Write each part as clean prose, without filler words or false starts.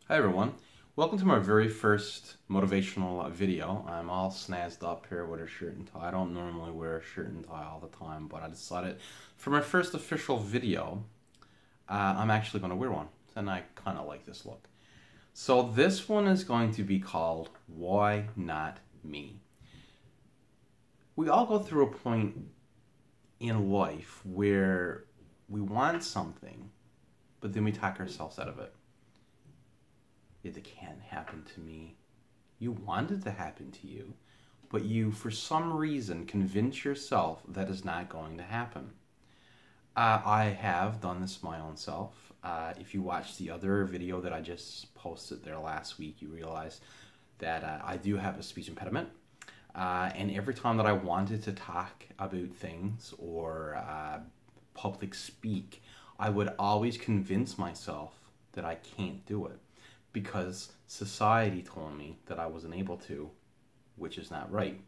Hi everyone, welcome to my very first motivational video. I'm all snazzed up here with a shirt and tie. I don't normally wear a shirt and tie all the time, but I decided for my first official video, I'm actually going to wear one, and I kind of like this look. So this one is going to be called Why Not Me? We all go through a point in life where we want something, but then we talk ourselves out of it. It can't happen to me. You want it to happen to you, but you, for some reason, convince yourself that is not going to happen. I have done this my own self. If you watch the other video that I just posted there last week, you realize that I do have a speech impediment. And every time that I wanted to talk about things or public speak, I would always convince myself that I can't do it, because society told me that I wasn't able to, which is not right.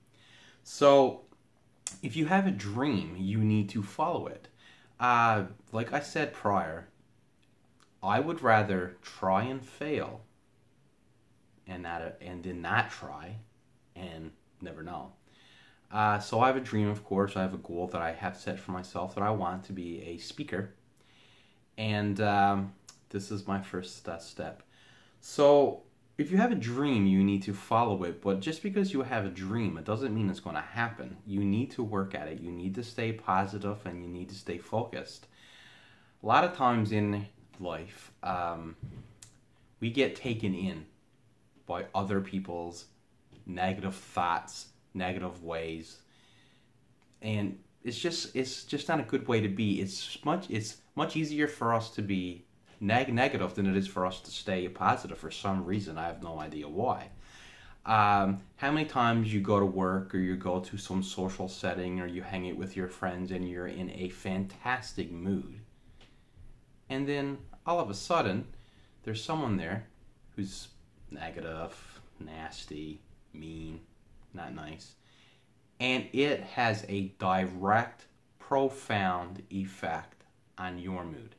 So if you have a dream, you need to follow it. Like I said prior, I would rather try and fail and then not try and never know. So I have a dream, of course. I have a goal that I have set for myself, that I want to be a speaker. And this is my first step. So if you have a dream, you need to follow it. But just because you have a dream, it doesn't mean it's going to happen. You need to work at it. You need to stay positive, and you need to stay focused. A lot of times in life, we get taken in by other people's negative thoughts, negative ways, and it's just not a good way to be. It's much easier for us to be negative than it is for us to stay positive for some reason. I have no idea why. How many times you go to work, or you go to some social setting, or you hang out with your friends and you're in a fantastic mood, and then all of a sudden there's someone there who's negative, nasty, mean, not nice, and it has a direct, profound effect on your mood.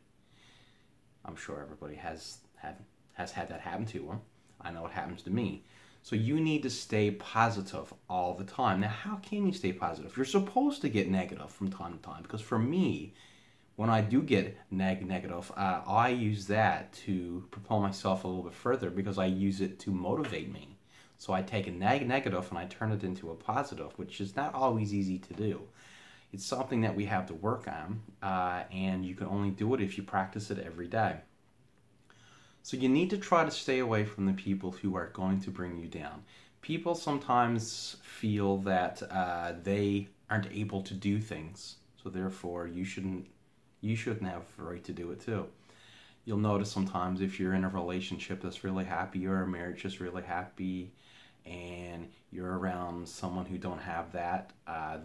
I'm sure everybody has had that happen to them. I know it happens to me. So you need to stay positive all the time. Now, how can you stay positive? You're supposed to get negative from time to time, because for me, when I do get negative, I use that to propel myself a little bit further, because I use it to motivate me. So I take a negative and I turn it into a positive, which is not always easy to do. It's something that we have to work on, and you can only do it if you practice it every day. So you need to try to stay away from the people who are going to bring you down. People sometimes feel that they aren't able to do things, so therefore you shouldn't have the right to do it too. You'll notice sometimes if you're in a relationship that's really happy, or a marriage that's really happy, and you're around someone who don't have that,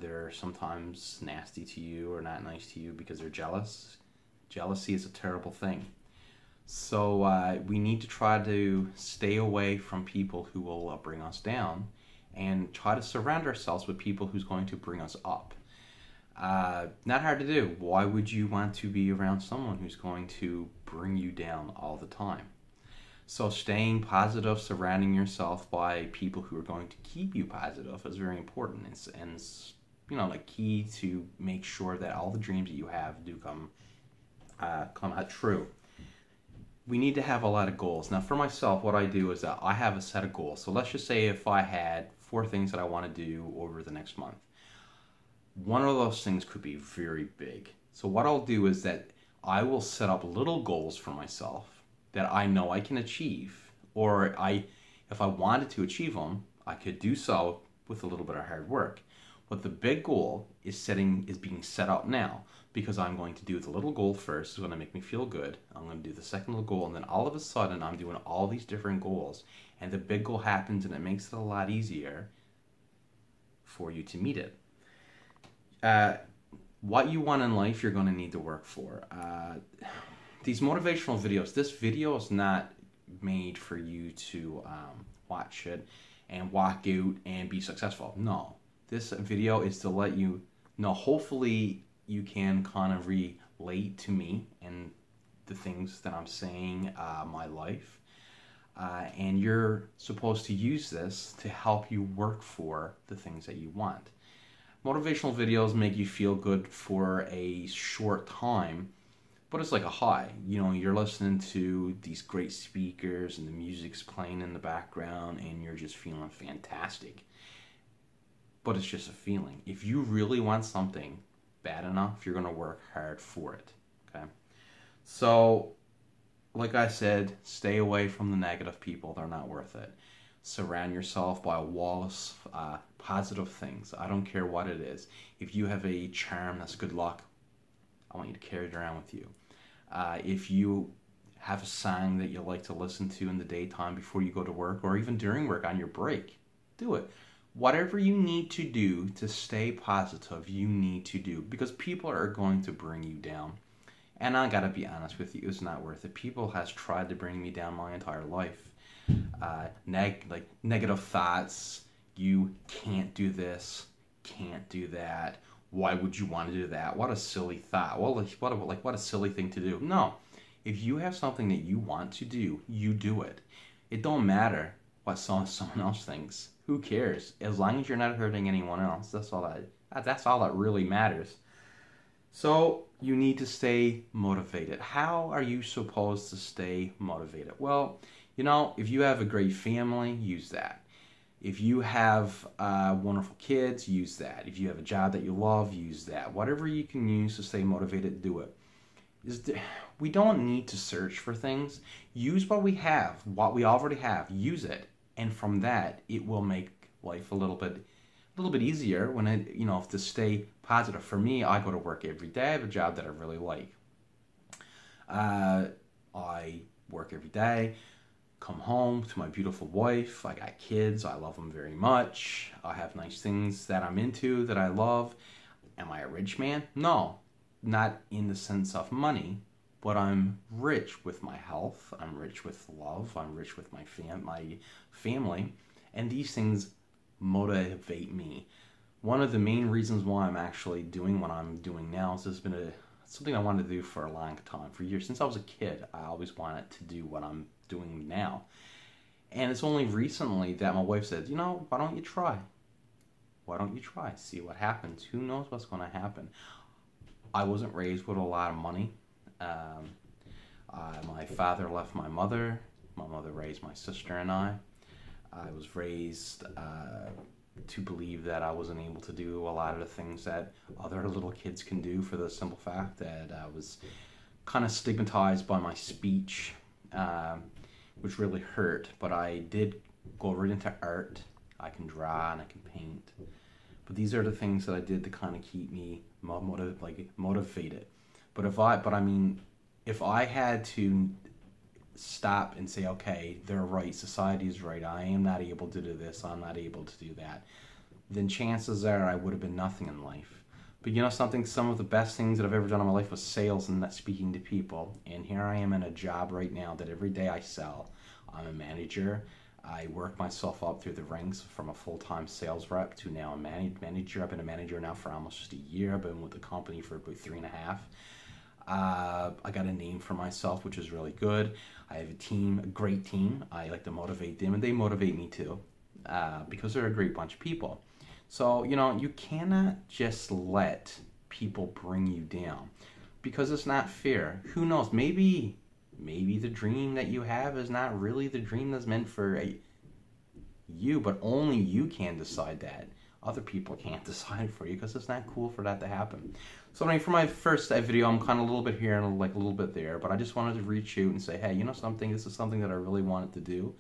they're sometimes nasty to you or not nice to you because they're jealous. Jealousy is a terrible thing. So we need to try to stay away from people who will bring us down, and try to surround ourselves with people who's going to bring us up. Not hard to do. Why would you want to be around someone who's going to bring you down all the time? So staying positive, surrounding yourself by people who are going to keep you positive is very important. It's the key to make sure that all the dreams that you have do come out true. We need to have a lot of goals. Now, for myself, what I do is that I have a set of goals. So let's just say if I had 4 things that I want to do over the next month. One of those things could be very big. So what I'll do is that I will set up little goals for myself that I know I can achieve, or if I wanted to achieve them, I could do so with a little bit of hard work. But the big goal is being set up now, because I'm going to do the little goal first. It's going to make me feel good. I'm going to do the second little goal, and then all of a sudden I'm doing all these different goals, and the big goal happens, and it makes it a lot easier for you to meet it. What you want in life, you're going to need to work for. These motivational videos, this video is not made for you to watch it and walk out and be successful. No, this video is to let you know, hopefully you can kind of relate to me and the things that I'm saying, my life. and you're supposed to use this to help you work for the things that you want. Motivational videos make you feel good for a short time, but it's like a high. You know, you're listening to these great speakers and the music's playing in the background and you're just feeling fantastic. But it's just a feeling. If you really want something bad enough, you're going to work hard for it. Okay? So, like I said, stay away from the negative people. They're not worth it. Surround yourself by a wall of positive things. I don't care what it is. If you have a charm that's good luck, I want you to carry it around with you. If you have a song that you like to listen to in the daytime before you go to work, or even during work on your break, do it. Whatever you need to do to stay positive, you need to do, because people are going to bring you down. And I gotta be honest with you, it's not worth it. People has tried to bring me down my entire life. Negative thoughts. You can't do this, can't do that. Why would you want to do that? What a silly thought. Well, what a silly thing to do. No, if you have something that you want to do, you do it. It don't matter what someone else thinks. Who cares? As long as you're not hurting anyone else, that's all that really matters. So you need to stay motivated. How are you supposed to stay motivated? Well, you know, if you have a great family, use that. If you have wonderful kids, use that. If you have a job that you love, use that. Whatever you can use to stay motivated, do it. We don't need to search for things. Use what we have, what we already have. Use it, and from that, it will make life a little bit easier when to stay positive. For me, I go to work every day. I have a job that I really like. I work every day. Come home to my beautiful wife. I got kids. I love them very much. I have nice things that I'm into that I love. Am I a rich man? No, not in the sense of money, but I'm rich with my health. I'm rich with love. I'm rich with my family, and these things motivate me. One of the main reasons why I'm actually doing what I'm doing now is there's been something I wanted to do for a long time, for years. Since I was a kid, I always wanted to do what I'm doing now. And it's only recently that my wife said, why don't you try? Why don't you try? See what happens. Who knows what's going to happen? I wasn't raised with a lot of money. My father left my mother. My mother raised my sister and I. I was raised to believe that I wasn't able to do a lot of the things that other little kids can do, for the simple fact that I was kind of stigmatized by my speech, which really hurt. But I did go right into art. I can draw and I can paint. But these are the things that I did to kind of keep me motivated. But if I had to stop and say, okay, they're right, society is right, I am not able to do this, I'm not able to do that, then chances are I would have been nothing in life. But some of the best things that I've ever done in my life was sales and not speaking to people. And here I am in a job right now that every day I sell. I'm a manager. I work myself up through the ranks from a full-time sales rep to now a manager. I've been a manager now for almost a year. I've been with the company for about 3.5. I got a name for myself, which is really good. I have a great team. I like to motivate them, and they motivate me too, because they're a great bunch of people. So, you cannot just let people bring you down, because it's not fair. Who knows? Maybe the dream that you have is not really the dream that's meant for you, but only you can decide that. Other people can't decide for you, because it's not cool for that to happen. So for my first video, I'm kind of a little bit here and a little bit there, but I just wanted to reach out and say, hey, something, this is something that I really wanted to do.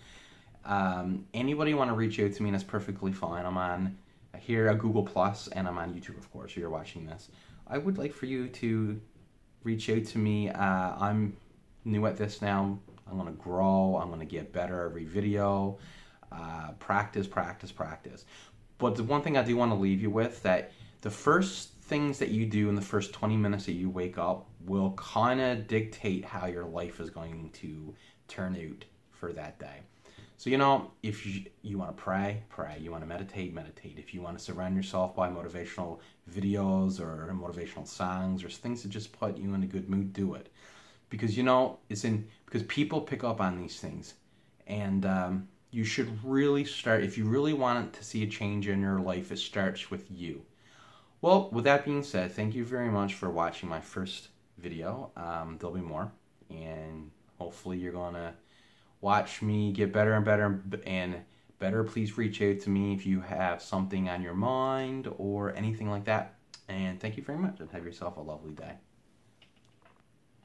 Anybody want to reach out to me, that's perfectly fine. I'm on here at Google+, and I'm on YouTube, of course, so you're watching this. I would like for you to reach out to me. I'm new at this now. I'm going to grow. I'm going to get better every video. Practice. But the one thing I do want to leave you with, that the first things that you do in the first 20 minutes that you wake up will kind of dictate how your life is going to turn out for that day. So, if you want to pray. You want to meditate. If you want to surround yourself by motivational videos or motivational songs or things that just put you in a good mood, do it. Because, because people pick up on these things. And you should really start, if you really want to see a change in your life, it starts with you. Well, with that being said, thank you very much for watching my first video. There'll be more, and hopefully you're going to watch me get better and better and better. Please reach out to me if you have something on your mind or anything like that. And thank you very much, and have yourself a lovely day.